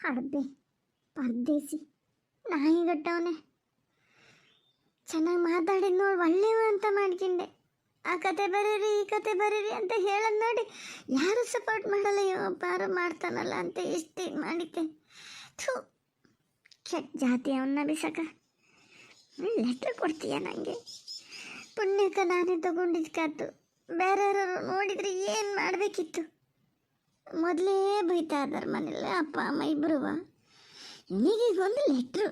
ಹಡ್ದೆ ಪರ್ದೇಸಿ ನಾಯಿಗಟ್ಟವನೆ ಚೆನ್ನಾಗಿ ಮಾತಾಡಿದ್ ನೋಡಿ ಒಳ್ಳೆಯವ ಅಂತ ಮಾಡ್ಕೊಂಡೆ. ಆ ಕತೆ ಬರೀರಿ ಈ ಕತೆ ಬರೀರಿ ಅಂತ ಹೇಳೋದು ನೋಡಿ ಯಾರು ಸಪೋರ್ಟ್ ಮಾಡಲ್ಲ, ಪಾರು ಮಾಡ್ತಾನಲ್ಲ ಅಂತ ಇಷ್ಟು ಇದು ಮಾಡಿದ್ದೆ. ಥೂ, ಕೆಟ್ಟ ಜಾತಿ ಅವನ್ನ ಬಿಸಕ. ಲೆಟ್ರ್ ಕೊಡ್ತೀಯ ನನಗೆ? ಪುಣ್ಯಕ್ಕೆ ನಾನೇ ತಗೊಂಡಿದ್ದು ಕಾತು. ಬೇರೆಯವರು ನೋಡಿದರೆ ಏನು ಮಾಡಬೇಕಿತ್ತು? ಮೊದಲೇ ಬೈತಾ ಇದ್ದಾರೆ ಮನೇಲಿ ಅಪ್ಪ ಅಮ್ಮ ಇಬ್ಬರುವ. ಇವನಿಗೆ ಒಂದು ಲೆಟ್ರು,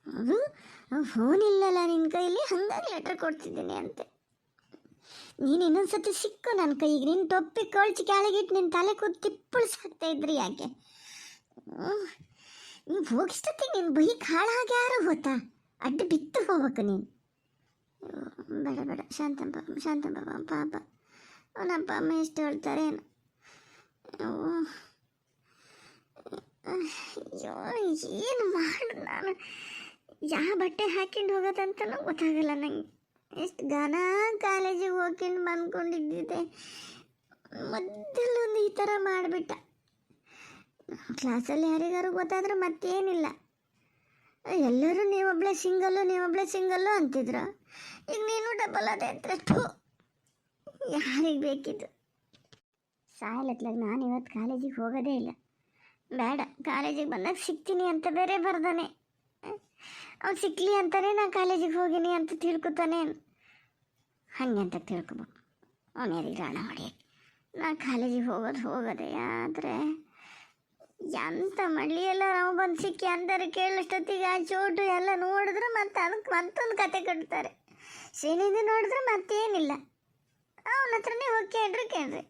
ಅದು ಫೋನ್ ಇಲ್ಲಲ್ಲ ನಿನ್ನ ಕೈಲಿ, ಹಾಗಾಗಿ ಲೆಟ್ರ್ ಕೊಡ್ತಿದ್ದೀನಿ ಅಂತೆ. ನೀನು ಇನ್ನೊಂದ್ಸತಿ ಸಿಕ್ಕು ನನ್ನ ಕೈಗೆ, ನಿನ್ನ ಟೊಪ್ಪಿ ಕೊಳ್ಚಿ ಕೆಳಗಿಟ್ಟು ನಿನ್ನ ತಲೆ ಕೂತು ತಿಪ್ಪಳಿಸಾಕ್ತಾ ಇದ್ರಿ. ಯಾಕೆ ನೀವು ಹೋಗಿಸ್ತತಿ ನಿನ್ನ ಬೈಕ್ ಹಾಳಾಗಿ ಯಾರು ಹೋತಾ? ಅಡ್ಡ ಬಿತ್ತು ಹೋಗ್ಬೇಕು ನೀನು. ಬೇಡ ಬೇಡ, ಶಾಂತಮ್ಮ ಪಾಪ ಅವನಪ್ಪ ಅಮ್ಮ ಎಷ್ಟು ಹೇಳ್ತಾರೆ ಏನು. ಅಯ್ಯೋ ಏನು ಮಾಡು, ನಾನು ಯಾವ ಬಟ್ಟೆ ಹಾಕೊಂಡು ಹೋಗೋದಂತಲೂ ಗೊತ್ತಾಗಲ್ಲ ನಂಗೆ. ಎಷ್ಟು ಗಾನ ಕಾಲೇಜಿಗೆ ಹೋಗ್ಕೊಂಡು ಬಂದ್ಕೊಂಡಿದ್ದಿದೆ, ಮೊದಲೊಂದು ಈ ಥರ ಮಾಡಿಬಿಟ್ಟ. ಕ್ಲಾಸಲ್ಲಿ ಯಾರಿಗಾರು ಗೊತ್ತಾದ್ರೆ ಮತ್ತೇನಿಲ್ಲ, ಎಲ್ಲರೂ ನೀವೊಬ್ಳೆ ಸಿಂಗಲ್ಲು ಅಂತಿದ್ರು. ಈಗ ನೀನು ಡಬಲ್ ಅದೇ ಅಂತ ಯಾರಿಗೆ ಬೇಕಿದ್ದು? ಸಾಯಲತ್ಲಾಗ ನಾನು ಇವತ್ತು ಕಾಲೇಜಿಗೆ ಹೋಗೋದೇ ಇಲ್ಲ. ಬೇಡ, ಕಾಲೇಜಿಗೆ ಬಂದಾಗ ಸಿಗ್ತೀನಿ ಅಂತ ಬೇರೆ ಬರ್ದಾನೆ. ಅವ್ನು ಸಿಕ್ಕಲಿ ಅಂತಾನೆ ನಾನು ಕಾಲೇಜಿಗೆ ಹೋಗಿನಿ ಅಂತ ತಿಳ್ಕೊತಾನೆ. ಹಾಗೆ ಅಂತ ತಿಳ್ಕೊಬೇಕು. ಅವನು ಯಾರಿಗೆ ರಾಣ ಹೊಡೆಯಕ್ಕೆ ನಾನು ಕಾಲೇಜಿಗೆ ಹೋಗೋದೇ. ಆದರೆ ಎಂತ ಮಾಡಲಿ, ಎಲ್ಲ ನಾವು ಬಂದು ಸಿಕ್ಕಿ ಅಂತಾರೆ ಕೇಳಷ್ಟೊತ್ತಿಗೆ ಆ ಚೋಟು ಎಲ್ಲ ನೋಡಿದ್ರೆ ಮತ್ತೆ ಅದಕ್ಕೆ ಮತ್ತೊಂದು ಕತೆ ಕಟ್ತಾರೆ. ಶ್ರೀನಿಧಿ ನೋಡಿದ್ರೆ ಮತ್ತೇನಿಲ್ಲ, ಅವನ ಹತ್ರನೇ ಹೋಗಿ ಕೇಳ್ರಿ.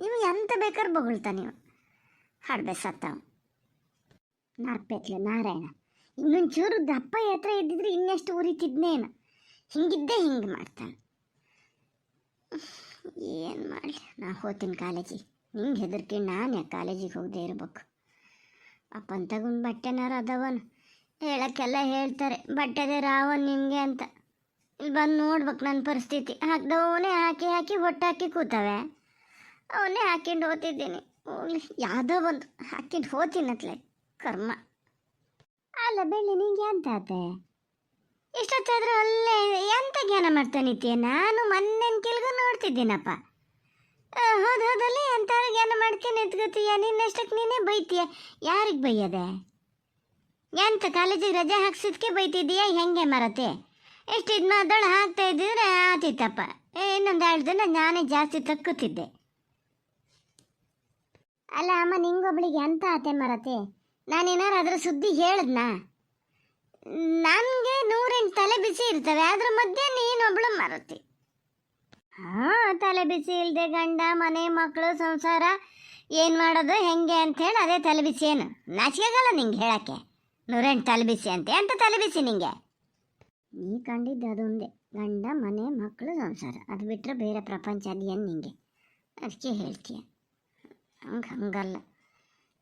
ಇವು ಎಂತ ಬೇಕಾದ್ರೆ ಬೊಗಳ್ತಾನೆ. ನೀವು ಹಾಡ್ಬೆ ಸತ್ತವ ನಾರ್ಪೇತ್ಲೆ ನಾರಾಯಣ. ಇನ್ನೊಂಚೂರು ದಪ್ಪ ಹತ್ರ ಇದ್ದಿದ್ರೆ ಇನ್ನೆಷ್ಟು ಉರಿತಿದ್ನೇನು. ಹಿಂಗೆ ಮಾಡ್ತಾನೆ. ಏನು ಮಾಡಲಿ, ನಾ ಹೋಗ್ತೀನಿ ಕಾಲೇಜಿಗೆ. ನಿಂಗೆ ಹೆದರ್ಕೊಂಡು ನಾನು ಯಾಕೆ ಕಾಲೇಜಿಗೆ ಹೋಗದೆ ಇರ್ಬೇಕು? ಅಪ್ಪನ ತಗೊಂಡು ಬಟ್ಟೆನಾರು ಅದಾವನು ಹೇಳೋಕ್ಕೆಲ್ಲ ಹೇಳ್ತಾರೆ, ಬಟ್ಟೆದೇ ರಾವನ್ ನಿಮಗೆ ಅಂತ. ಇಲ್ಲಿ ಬಂದು ನೋಡ್ಬೇಕು ನನ್ನ ಪರಿಸ್ಥಿತಿ. ಹಾಕ್ದವನೇ ಹಾಕಿ ಹೊಟ್ಟಾಕಿ ಕೂತವೆ, ಅವನ್ನೇ ಹಾಕ್ಕೊಂಡು ಹೋಗ್ತಿದ್ದೀನಿ. ಹೋಗ್ಲಿ, ಯಾವುದೋ ಒಂದು ಹಾಕ್ಕೊಂಡು ಹೋಗ್ತೀನತ್ಲೆ ಕರ್ಮ. ಅಲ್ಲ ಬೆಳ್ಳಿ, ನಿಂಗೆ ಎಂತ ಆತೆ? ಇಷ್ಟೊತ್ತಾದರೂ ಅಲ್ಲೇ ಎಂತ ಜ್ಞಾನ ಮಾಡ್ತಾನಿತ್ತೀಯ? ನಾನು ಮೊನ್ನೆ ಕೆಲ್ಗೂ ನೋಡ್ತಿದ್ದೀನಪ್ಪ. ಹೋದಲ್ಲಿ ಎಂಥವ್ರು ಜ್ಞಾನ ಮಾಡ್ತೀನಿ ಎತ್ಕೋತೀಯ? ನಿನ್ನಷ್ಟಕ್ಕೆ ನೀನೇ ಬೈತೀಯ. ಯಾರಿಗೆ ಬೈಯದೆ? ಎಂತ ಕಾಲೇಜಿಗೆ ರಜೆ ಹಾಕ್ಸಿದ್ಕೆ ಬೈತಿದ್ದೀಯ? ಹೆಂಗೆ ಮರತೆ? ಎಷ್ಟು ಇದು ಮಾತಾಡು ಹಾಕ್ತಾ ಇದ್ದಿದ್ರೆ ಆತಿತ್ತಪ್ಪ. ಇನ್ನೊಂದು 2 ದಿನ ನಾನೇ ಜಾಸ್ತಿ ತಕ್ಕುತ್ತಿದ್ದೆ. ಅಲ್ಲ ಅಮ್ಮ, ನಿಂಗೊಬ್ಳಿಗೆ ಎಂತ ಆತೆ ಮರತೆ? ನಾನೇನಾರು ಅದ್ರ ಸುದ್ದಿ ಹೇಳಿದ್ನಾ? ನನಗೆ 108 ತಲೆ ಬಿಸಿ ಇರ್ತವೆ, ಅದ್ರ ಮಧ್ಯೆ ನೀನೊಬ್ಳು ಮರತಿ. ತಲೆ ಬಿಸಿ ಇಲ್ಲದೆ ಗಂಡ ಮನೆ ಮಕ್ಕಳು ಸಂಸಾರ ಏನು ಮಾಡೋದು ಹೆಂಗೆ ಅಂಥೇಳಿ ಅದೇ ತಲೆ ಬಿಸಿ. ಏನು ನಾಚಿಕೆಗಲ್ಲ ನಿಂಗೆ ಹೇಳೋಕ್ಕೆ? 108 ತಲೆ ಬಿಸಿ ಅಂತೆ. ಎಂತ ತಲೆ ಬಿಸಿ ನಿಂಗೆ? ನೀ ಕಂಡಿದ್ದು ಅದೊಂದೇ, ಗಂಡ ಮನೆ ಮಕ್ಕಳು ಸಂಸಾರ. ಅದು ಬಿಟ್ಟರೆ ಬೇರೆ ಪ್ರಪಂಚ ಅದೇನು ನಿಂಗೆ? ಅದಕ್ಕೆ ಹೇಳ್ತೀಯ. ಹಂಗಲ್ಲ,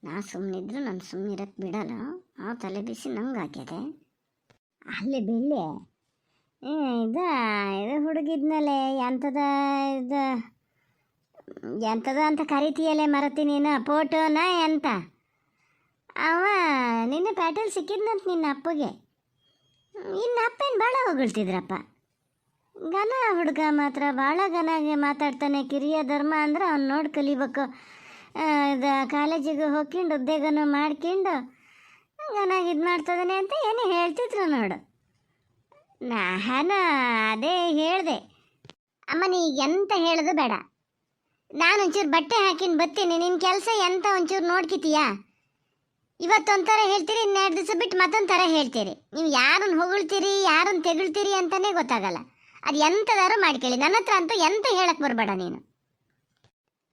ನಾ ಸುಮ್ಮನಿದ್ರು ನಾನು ಸುಮ್ಮನಿರಕ್ಕೆ ಬಿಡಲ್ಲ. ಆ ತಲೆ ಬಿಸಿ ನಂಗೆ ಹಾಕ್ಯದೆ. ಅಲ್ಲಿ ಬೆಳ್ಳಿ ಇದು ಹುಡುಗಿದ್ನಲ್ಲೇ ಎಂಥದ ಅಂತ ಕರಿತೀಯಲ್ಲೇ ಮರತಿ ನೀನು ಫೋಟೋನ ಎಂತ? ಅವ ನಿನ್ನೆ ಪ್ಯಾಟೆಲ್ ಸಿಕ್ಕಿದ್ನಂತ ನಿನ್ನ ಅಪ್ಪಗೆ. ಇನ್ನು ಅಪ್ಪೇನು ಭಾಳ ಹೊಗಳ್ತಿದ್ರಪ್ಪ. ಘನ ಹುಡುಗ ಮಾತ್ರ ಭಾಳ ಘನಾಗೆ ಮಾತಾಡ್ತಾನೆ. ಕಿರಿಯ ಧರ್ಮ ಅಂದ್ರೆ ಅವ್ನು ನೋಡಿ ಕಲಿಬೇಕು. ಇದು ಕಾಲೇಜಿಗೆ ಹೋಗ್ಕೊಂಡು ಉದ್ಯೋಗನೂ ಮಾಡ್ಕೊಂಡು ಘನಾಗಿ ಇದು ಮಾಡ್ತದಾನೆ ಅಂತ ಏನೋ ಹೇಳ್ತಿದ್ರು ನೋಡು. ನಾನು ಅದೇ ಹೇಳಿದೆ. ಅಮ್ಮ, ನೀ ಎಂತ ಹೇಳೋದು ಬೇಡ. ನಾನು ಒಂಚೂರು ಬಟ್ಟೆ ಹಾಕಿன்னு ಬರ್ತೀನಿ. ನಿನ್ನ ಕೆಲಸ ಎಂತ ಒಂಚೂರು ನೋಡ್ಕಿತೀಯಾ? ಇವತ್ತೊಂಥರ ಹೇಳ್ತೀರಿ, 2 ದಿವಸ ಬಿಟ್ಟು ಮತ್ತೊಂದು ಥರ ಹೇಳ್ತೀರಿ. ನೀವು ಯಾರನ್ನು ಹೊಗಳ್ತೀರಿ ಯಾರನ್ನು ತೆಗಳ್ತೀರಿ ಅಂತಲೇ ಗೊತ್ತಾಗಲ್ಲ. ಅದು ಎಂಥದಾರು ಮಾಡ್ಕೊಳ್ಳಿ, ನನ್ನ ಹತ್ರ ಅಂತೂ ಎಂತ ಹೇಳಕ್ಕೆ ಬರಬೇಡ ನೀನು.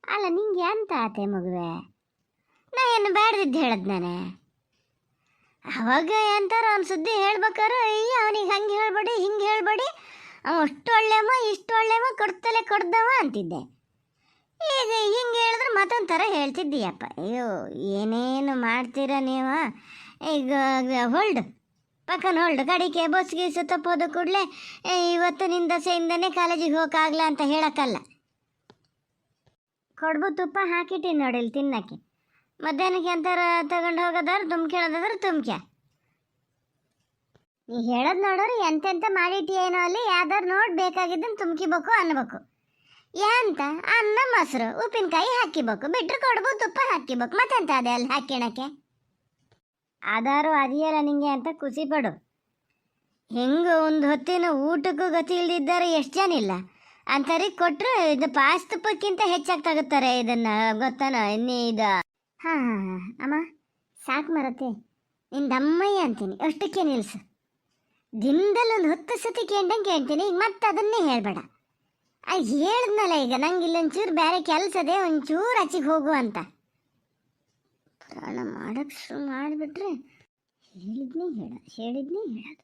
ಅಲ್ಲ, ನಿಂಗೆ ಎಂತ ಆತೆ ಮಗುವೆ? ನಾ ಏನು ಬೇಡದಿದ್ದು ಹೇಳದ್ ನಾನೇ? ಅವಾಗ ಎಂತಾರ ಅವ್ನು ಸುದ್ದಿ ಹೇಳ್ಬೇಕಾರೆ, ಅಯ್ಯ ಅವನಿಗೆ ಹಂಗೆ ಹೇಳ್ಬೇಡಿ ಹಿಂಗೆ ಹೇಳ್ಬೇಡಿ, ಅವ ಅಷ್ಟು ಒಳ್ಳೆವ ಇಷ್ಟು ಒಳ್ಳೆವ ಕೊಡ್ದವ ಅಂತಿದ್ದೆ. ಈಗ ಹಿಂಗೆ ಹೇಳಿದ್ರೆ ಮತ್ತೊಂದು ಥರ ಹೇಳ್ತಿದ್ದೀಯಪ್ಪ. ಅಯ್ಯೋ ಏನೇನು ಮಾಡ್ತೀರ ನೀವು? ಈಗ ಹೊಲ್ಡು ಕಡಿಕೆ ಬಸ್ಗೆ ಸುತ್ತಪ್ಪೋದು ಕೂಡಲೇ ಇವತ್ತು ನಿನ್ನ ದಸೆಯಿಂದನೇ ಕಾಲೇಜಿಗೆ ಹೋಗೋಕ್ಕಾಗಲ್ಲ ಅಂತ ಹೇಳೋಕ್ಕಲ್ಲ. ಕಡುಬು ತುಪ್ಪ ಹಾಕಿಟ್ಟಿನಿ ನೋಡಿ ಇಲ್ಲಿ ತಿನ್ನೋಕ್ಕೆ. ಮಧ್ಯಾಹ್ನಕ್ಕೆ ಅಂತಾರ ತಗೊಂಡು ಹೋಗೋದಾರ ತುಂಬ್ಕೆ ಹೇಳೋದಾದ್ರೆ ತುಂಬ್ಕೆ. ನೀ ಹೇಳೋದು ನೋಡೋರು ಎಂತೆಂತ ಮಾಡಿಟ್ಟಿಯೇನೋ ಅಲ್ಲಿ ಯಾವ್ದಾರು ನೋಡಿ ಬೇಕಾಗಿದ್ದನ್ನು ತುಂಬ್ಕಿಬೇಕು ಅನ್ಬೇಕು. ಎಂತ ಅನ್ನ ಮೊಸರು ಉಪ್ಪಿನಕಾಯಿ ಹಾಕಿಬೇಕು, ಬಿಟ್ಟರೆ ಕೊಡ್ಬೋದು ತುಪ್ಪ ಹಾಕಿಬೇಕು, ಮತ್ತೆಂತ ಅದೇ ಅಲ್ಲಿ ಹಾಕಿಣಕ್ಕೆ. ಆಧಾರು ಅದೆಯಲ್ಲ ನಿಂಗೆ ಅಂತ ಖುಷಿ ಪಡು. ಹೆಂಗೆ ಒಂದು ಹೊತ್ತಿನ ಊಟಕ್ಕೂ ಗತಿ ಇಲ್ದಿದ್ದಾರೆ ಎಷ್ಟು ಜನ ಇಲ್ಲ ಅಂಥವ್ರಿಗೆ ಕೊಟ್ಟರು ಇದು ಪಾಸ್ ತುಪ್ಪಕ್ಕಿಂತ ಹೆಚ್ಚಾಗಿ ತಗೋತಾರೆ ಇದನ್ನು, ಗೊತ್ತಾನ ಇನ್ನೇ ಇದು. ಹಾಂ ಹಾಂ ಹಾಂ ಅಮ್ಮ ಸಾಕು ಮರತೆ, ನಿಂದಮ್ಮಯ್ಯ ಅಂತೀನಿ ಅಷ್ಟಕ್ಕೆ ನಿಲ್ಸು. ದಿನದಲ್ಲಿ ಒಂದು 10 ಸತಿ ಕೇಳ್ದಂಗೆ ಕೇಳ್ತೀನಿ, ಈಗ ಮತ್ತೆ ಅದನ್ನೇ ಹೇಳಬೇಡ. ಹೇಳಿದ್ನಲ್ಲ ಈಗ ನಂಗೆ ಇಲ್ಲೊಂಚೂರು ಬೇರೆ ಕೆಲಸದೇ, ಒಂಚೂರು ಆಚೆಗೆ ಹೋಗು ಅಂತ. ಪ್ರಾಣ ಮಾಡೋಕ್ಕೆ ಶುರು ಮಾಡಿಬಿಟ್ರೆ ಹೇಳಿದ್ನೇ ಹೇಳೋದು.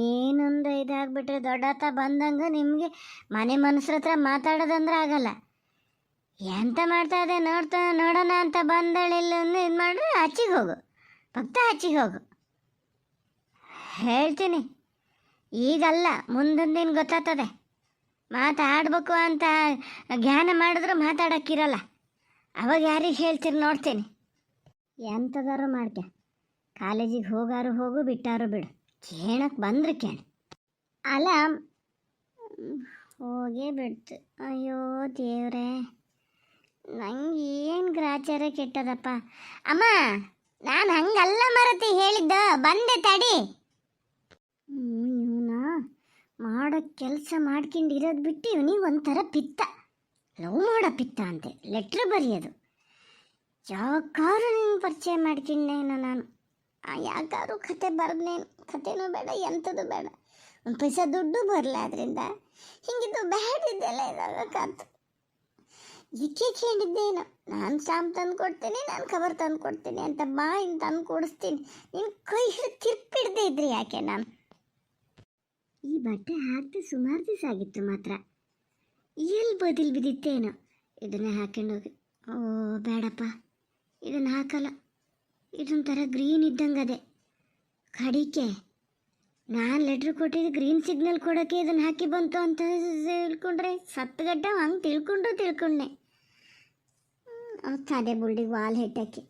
ಏನೊಂದು ಇದಾಗ್ಬಿಟ್ರೆ ದೊಡ್ಡತ ಬಂದಂಗೆ ನಿಮಗೆ ಮನೆ ಮನುಷ್ಯರ ಹತ್ರ ಮಾತಾಡೋದಂದ್ರೆ ಆಗಲ್ಲ. ಎಂತ ಮಾಡ್ತಾ ಇದೆ ನೋಡೋಣ ಅಂತ ಬಂದಳಿಲ್ಲ ಇದು ಮಾಡ್ರೆ ಆಚೆಗೆ ಹೋಗು, ಭಕ್ತ ಆಚೆಗೆ ಹೋಗು. ಹೇಳ್ತೀನಿ ಈಗಲ್ಲ, ಮುಂದೊಂದು ದಿನ ಗೊತ್ತಾಗ್ತದೆ. ಮಾತಾಡ್ಬೇಕು ಅಂತ ಜ್ಞಾನ ಮಾಡಿದ್ರು ಮಾತಾಡೋಕ್ಕಿರಲ್ಲ, ಅವಾಗ ಯಾರಿಗೆ ಹೇಳ್ತೀರಿ ನೋಡ್ತೀನಿ. ಎಂಥದಾರು ಮಾಡ್ಕೆ, ಕಾಲೇಜಿಗೆ ಹೋಗಾರು ಹೋಗು, ಬಿಟ್ಟಾರು ಬಿಡು, ಕೇಳಕ್ಕೆ ಬಂದ್ರೆ ಕೇಳಿ. ಅಲ್ಲ ಹೋಗೇ ಬಿಡ್ತು. ಅಯ್ಯೋ ದೇವ್ರೇ, ನಂಗೆ ಏನು ಗ್ರಾಚಾರ ಕೆಟ್ಟದಪ್ಪ. ಅಮ್ಮ ನಾನು ಹಂಗಲ್ಲ ಮರತಿ ಹೇಳಿದ್ದ, ಬಂದೆ ತಡಿ. ಇವನ ಮಾಡೋ ಕೆಲಸ ಮಾಡ್ಕೊಂಡಿರೋದು ಬಿಟ್ಟು ಇವನಿಗೆ ಒಂಥರ ಪಿತ್ತ, ಲವ್ ಮಾಡೋ ಪಿತ್ತ ಅಂತೆ. ಲೆಟ್ರ್ ಬರೆಯೋದು ಯಾಕಾರು ನಿಂಗೆ ಪರಿಚಯ ಮಾಡ್ಕೊಂಡೇನು ನಾನು. ಯಾಕಾರು ಕತೆ ಬರೆದ್ನೇನು, ಕತೆನೂ ಬೇಡ ಎಂಥದ್ದು ಬೇಡ, ಒಂದು ಪೈಸಾ ದುಡ್ಡು ಬರಲ್ಲ ಅದರಿಂದ. ಹಿಂಗಿದ್ದು ಬ್ಯಾಡಿದ್ದೆಲ್ಲ ಇದಾಗಕ್ಕಾಯ್ತು. ಈಕೆ ಕೇಳಿದ್ದೇನು, ನಾನು ಸ್ಟಾಂಪ್ ತಂದು ಕೊಡ್ತೀನಿ, ನಾನು ಕವರ್ ತಂದು ಕೊಡ್ತೀನಿ ಅಂತ ಬಾಯಿನ ತಂದು ಕೊಡಿಸ್ತೀನಿ, ನಿನ್ನ ಕೈ ಹಿಡಿದು ತಿರ್ಪಿಡ್ದೇ ಇದ್ರಿ ಯಾಕೆ ನಾನು. ಈ ಬಟ್ಟೆ ಹಾಕ್ದೆ ಸುಮಾರು ದಿವಸ ಆಗಿತ್ತು, ಮಾತ್ರ ಎಲ್ಲಿ ಬದಿಲ್ ಬಿದ್ದಿತ್ತೇನೋ. ಇದನ್ನೇ ಹಾಕೊಂಡು ಹೋಗಿ. ಓ ಬೇಡಪ್ಪ, ಇದನ್ನು ಹಾಕಲ್ಲ. ಇದೊಂಥರ ಗ್ರೀನ್ ಇದ್ದಂಗದೆ ಕಡಿಕೆ. ನಾನು ಲೆಟ್ರ್ ಕೊಟ್ಟಿದ್ದು ಗ್ರೀನ್ ಸಿಗ್ನಲ್ ಕೊಡೋಕ್ಕೆ ಇದನ್ನು ಹಾಕಿ ಬಂತು ಅಂತ ತಿಳ್ಕೊಂಡ್ರೆ ಸತ್ತಗಡ್ಡ ಹಂಗೆ ತಿಳ್ಕೊಂಡೆ. ಅವತ್ತು ಅದೇ ಬುಲ್ಡಿಗೆ ವಾಲ್ ಹೆಟ್ಟಕ್ಕೆ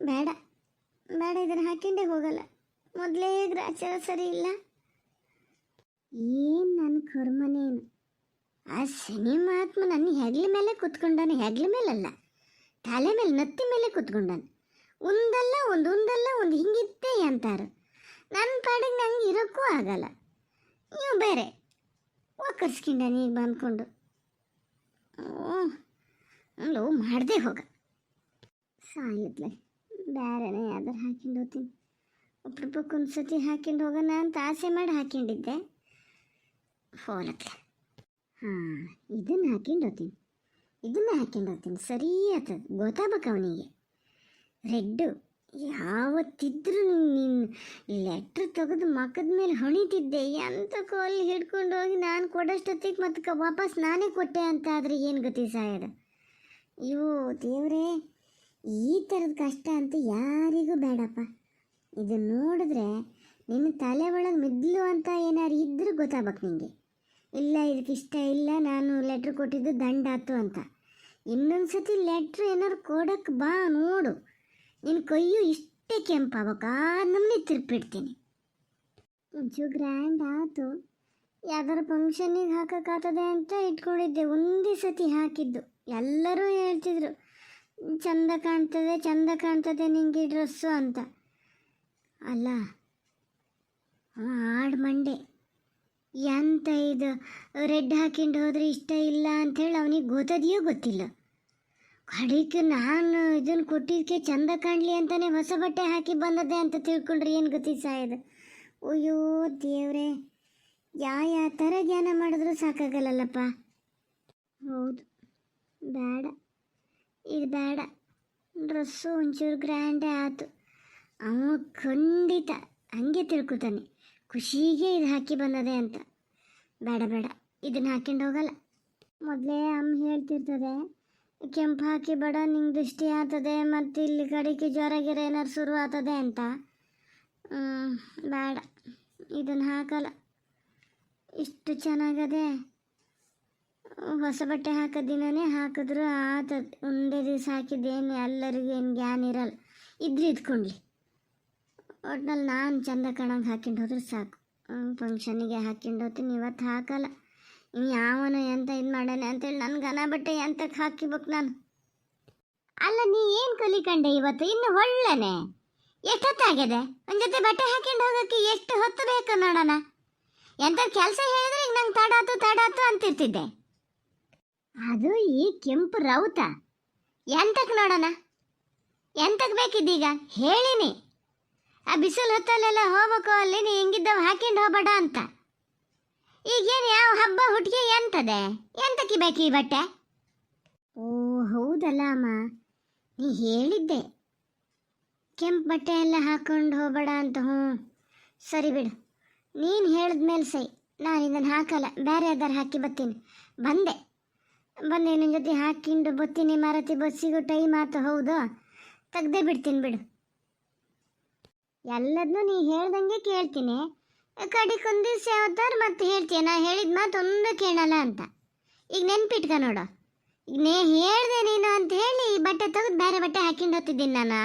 ಬೇಡ ಇದನ್ನು ಹಾಕೊಂಡೇ ಹೋಗಲ್ಲ. ಮೊದಲೇ ಗ್ರಾಚಾರ ಸರಿ ಇಲ್ಲ. ಏನು ನನ್ನ ಕರ್ಮನೇನು, ಆ ಸಿನಿಮಾತ್ಮ ನನ್ನ ಹೆಗ್ಲ ಮೇಲೆ ಕೂತ್ಕೊಂಡಾನೆ. ಹೆಗ್ಲ ಮೇಲಲ್ಲ, ತಲೆ ಮೇಲೆ ನತ್ತಿ ಮೇಲೆ ಕೂತ್ಕೊಂಡಾನೆ. ಒಂದಲ್ಲ ಒಂದು ಹಿಂಗಿತ್ತೆ ಅಂತಾರು. ನನ್ನ ಪಾಡಿಗೆ ನಂಗೆ ಇರೋಕ್ಕೂ ಆಗಲ್ಲ. ನೀವು ಬೇರೆ ಒಕ್ಕರ್ಸ್ಕೊಂಡಾನೆ ಈಗ ಬಂದ್ಕೊಂಡು. ಲವ್ ಮಾಡದೆ ಹೋಗ ಸಾಯ್ಲತ್ಲೆ. ಬೇರೆನೇ ಯಾವ್ದಾರು ಹಾಕೊಂಡು ಹೋಗ್ತೀನಿ. ಒಬ್ರೊಬ್ಬಕ್ಕೊಂದು ಸತಿ ಹಾಕೊಂಡು ಹೋಗೋಣ ಅಂತ ಆಸೆ ಮಾಡಿ ಹಾಕೊಂಡಿದ್ದೆ. ಹೋಲತ್ಲೆ. ಹಾಂ ಇದನ್ನು ಹಾಕೊಂಡು ಹೋಗ್ತೀನಿ, ಸರಿ ಆತದ. ಗೊತ್ತಾಗಬೇಕು ಅವನಿಗೆ. ರೆಡ್ಡು ಯಾವತ್ತಿದ್ರೂ ನೀನು ಲೆಟ್ರ್ ತೆಗೆದು ಮಕ್ಕದ ಮೇಲೆ ಹೊಣಿತಿದ್ದೆ. ಎಂತ ಕೋಲಿ ಹಿಡ್ಕೊಂಡು ಹೋಗಿ ನಾನು ಕೊಡೋಷ್ಟೊತ್ತಿಗೆ ಮತ್ತೆ ವಾಪಸ್ ನಾನೇ ಕೊಟ್ಟೆ ಅಂತ ಆದರೆ ಏನು ಗತಿ ಸಾಯೋದು. ಅಯ್ಯೋ ದೇವರೇ, ಈ ಥರದ ಕಷ್ಟ ಅಂತ ಯಾರಿಗೂ ಬೇಡಪ್ಪ. ಇದನ್ನು ನೋಡಿದ್ರೆ ನಿನ್ನ ತಲೆ ಒಳಗೆ ಮಿದ್ಲು ಅಂತ ಏನಾರು ಇದ್ರೂ ಗೊತ್ತಾಗಬೇಕು ನಿನಗೆ. ಇಲ್ಲ ಇದಕ್ಕೆ ಇಷ್ಟ ಇಲ್ಲ, ನಾನು ಲೆಟ್ರ್ ಕೊಟ್ಟಿದ್ದು ದಂಡಾತು ಅಂತ. ಇನ್ನೊಂದು ಸತಿ ಲೆಟ್ರ್ ಏನಾರು ಕೊಡೋಕ್ಕೆ ಬಾ ನೋಡು, ನಿನ್ನ ಕೈಯು ಇಷ್ಟೇ ಕೆಂಪಾಗಬೇಕು, ಆ ನಮ್ಮನೆ ತಿರ್ಪಿಡ್ತೀನಿ. ಒಂಚೂರು ಗ್ರ್ಯಾಂಡ್ ಆಯಿತು. ಯಾವ್ದಾರು ಫಂಕ್ಷನಿಗೆ ಹಾಕೋಕ್ಕಾಗ್ತದೆ ಅಂತ ಇಟ್ಕೊಂಡಿದ್ದೆ. ಒಂದೇ ಸತಿ ಹಾಕಿದ್ದು. ಎಲ್ಲರೂ ಹೇಳ್ತಿದ್ರು ಚಂದ ಕಾಣ್ತದೆ ನಿಂಗೆ ಡ್ರೆಸ್ಸು ಅಂತ. ಅಲ್ಲ ಆಡ್ ಮಂಡೆ ಎಂತ ಇದು ರೆಡ್ ಹಾಕೊಂಡು ಹೋದ್ರೆ ಇಷ್ಟ ಇಲ್ಲ ಅಂಥೇಳಿ ಅವನಿಗೆ ಗೊತ್ತದೆಯೋ ಗೊತ್ತಿಲ್ಲ. ಕಡಿಕೆ ನಾನು ಇದನ್ನು ಕೊಟ್ಟಿದ್ದಕ್ಕೆ ಚಂದ ಕಾಣಲಿ ಅಂತಲೇ ಹೊಸ ಬಟ್ಟೆ ಹಾಕಿ ಬಂದದ್ದೆ ಅಂತ ತಿಳ್ಕೊಂಡ್ರೆ ಏನು ಗತಿ ಸಾಯೋದು. ಅಯ್ಯೋ ದೇವ್ರೆ, ಯಾವ ಥರ ಜ್ಞಾನ ಮಾಡಿದ್ರೂ ಸಾಕಾಗಲ್ಲಲ್ಲಪ್ಪ. ಹೌದು ಬೇಡ, ಇದು ಬೇಡ. ಡ್ರೆಸ್ಸು ಒಂಚೂರು ಗ್ರ್ಯಾಂಡೇ ಆಯಿತು. ಅವ ಖಂಡಿತ ಹಂಗೆ ತಿಳ್ಕೊತಾನೆ, ಖುಷಿಗೆ ಇದು ಹಾಕಿ ಬಂದದೆ ಅಂತ. ಬೇಡ ಇದನ್ನು ಹಾಕ್ಕೊಂಡು ಹೋಗಲ್ಲ. ಮೊದಲೇ ಅಮ್ಮ ಹೇಳ್ತಿರ್ತದೆ, ಕೆಂಪು ಹಾಕಿ ಬೇಡ ನಿಂಗೆ ದೃಷ್ಟಿ ಆಗ್ತದೆ, ಮತ್ತು ಇಲ್ಲಿ ಕಡೆಗೆ ಜ್ವರ ಗಿರ ಏನಾರು ಶುರು ಆಗ್ತದೆ ಅಂತ. ಬೇಡ ಇದನ್ನು ಹಾಕಲ್ಲ. ಇಷ್ಟು ಚೆನ್ನಾಗದೆ. ಹೊಸ ಬಟ್ಟೆ ಹಾಕೋ ದಿನನೇ ಹಾಕಿದ್ರು ಆತ ಒಂದೇ ದಿವಸ ಹಾಕಿದ್ದೇನು ಎಲ್ಲರಿಗೂ ಏನು ಜ್ಞಾನ ಇರಲ್ಲ, ಇದ್ರೆ ಇದ್ಕೊಂಡ್ಲಿ. ಒಟ್ನಲ್ಲಿ ನಾನು ಚಂದ ಕಾಣಂಗೆ ಹಾಕ್ಕೊಂಡು ಹೋದ್ರೆ ಸಾಕು. ಫಂಕ್ಷನಿಗೆ ಹಾಕ್ಕೊಂಡು ಹೋಗ್ತೀನಿ, ಇವತ್ತು ಹಾಕಲ್ಲ. ಇನ್ನು ಯಾವನು ಎಂತ ಇದು ಮಾಡ್ಯಾನೆ ಅಂತೇಳಿ ನನ್ನ ಗನ ಬಟ್ಟೆ ಎಂತಕ್ಕೆ ಹಾಕಿಬೇಕು ನಾನು. ಅಲ್ಲ, ನೀ ಏನು ಕಲಿಕಂಡೆ ಇವತ್ತು? ಇನ್ನು ಒಳ್ಳೆನೆ ಎಷ್ಟೊತ್ತಾಗಿದೆ? ಒಂದು ಜೊತೆ ಬಟ್ಟೆ ಹಾಕ್ಕೊಂಡು ಹೋಗೋಕ್ಕೆ ಎಷ್ಟು ಹೊತ್ತು ಬೇಕು ನೋಡೋಣ. ಎಂಥ ಕೆಲಸ ಹೇಳಿದ್ರೆ ಈಗ ನಂಗೆ ತಡಾತು ಅಂತಿರ್ತಿದ್ದೆ. ಅದು ಈ ಕೆಂಪು ರೌತ ಎಂತಕ್ಕೆ ನೋಡೋಣ? ಎಂತಕ್ಕೆ ಬೇಕಿದ್ದೀಗ ಹೇಳಿನಿ. ಆ ಬಿಸಿಲು ಹೊತ್ತಲ್ಲೆಲ್ಲ ಹೋಗ್ಬೇಕು, ಅಲ್ಲಿ ನೀ ಹಿಂಗಿದ್ದವು ಹಾಕ್ಕೊಂಡು ಹೋಗ್ಬೇಡ ಅಂತ. ಈಗೇನು ಯಾವ ಹಬ್ಬ ಹುಟ್ಟಿಗೆ ಎಂತದೆ? ಎಂತಕ್ಕೆ ಬೇಕು ಈ ಬಟ್ಟೆ? ಓ ಹೌದಲ್ಲ ಅಮ್ಮ, ನೀ ಹೇಳಿದ್ದೆ ಕೆಂಪು ಬಟ್ಟೆ ಎಲ್ಲ ಹಾಕ್ಕೊಂಡು ಹೋಗ್ಬೇಡ ಅಂತ. ಹ್ಞೂ ಸರಿ ಬಿಡು, ನೀನು ಹೇಳಿದ್ಮೇಲೆ ಸೈ. ನಾನು ಇದನ್ನು ಹಾಕಲ್ಲ, ಬೇರೆ ಯಾವ್ದಾರು ಹಾಕಿ ಬರ್ತೀನಿ. ಬಂದೆ ನಿನ್ನ ಜೊತೆ ಹಾಕಿಂಡು ಬತ್ತೀನಿ. ಮಾರತಿ ಬಸ್ಸಿಗೂ ಟೈಮ್ ಆಯ್ತು. ಹೌದು, ತೆಗ್ದೇ ಬಿಡ್ತೀನಿ ಬಿಡು. ಎಲ್ಲದನ್ನೂ ನೀ ಹೇಳ್ದಂಗೆ ಕೇಳ್ತೀನಿ. ಕಡಿಕೊಂದು ದಿವಸ ಯಾವತ್ತಾರು ಮತ್ತೆ ಹೇಳ್ತೀಯ ನಾ ಹೇಳಿದ ಮಾತು ಒಂದು ಕೇಳಲ್ಲ ಅಂತ. ಈಗ ನೆನ್ಪಿಟ್ಕ ನೋಡು, ಈಗ ಹೇಳ್ದೆ ನೀನು ಅಂತ ಹೇಳಿ ಈ ಬಟ್ಟೆ ತೆಗೆದು ಬೇರೆ ಬಟ್ಟೆ ಹಾಕಿಂಡು ಹೋಗ್ತಿದ್ದೀನಿ ನಾನು.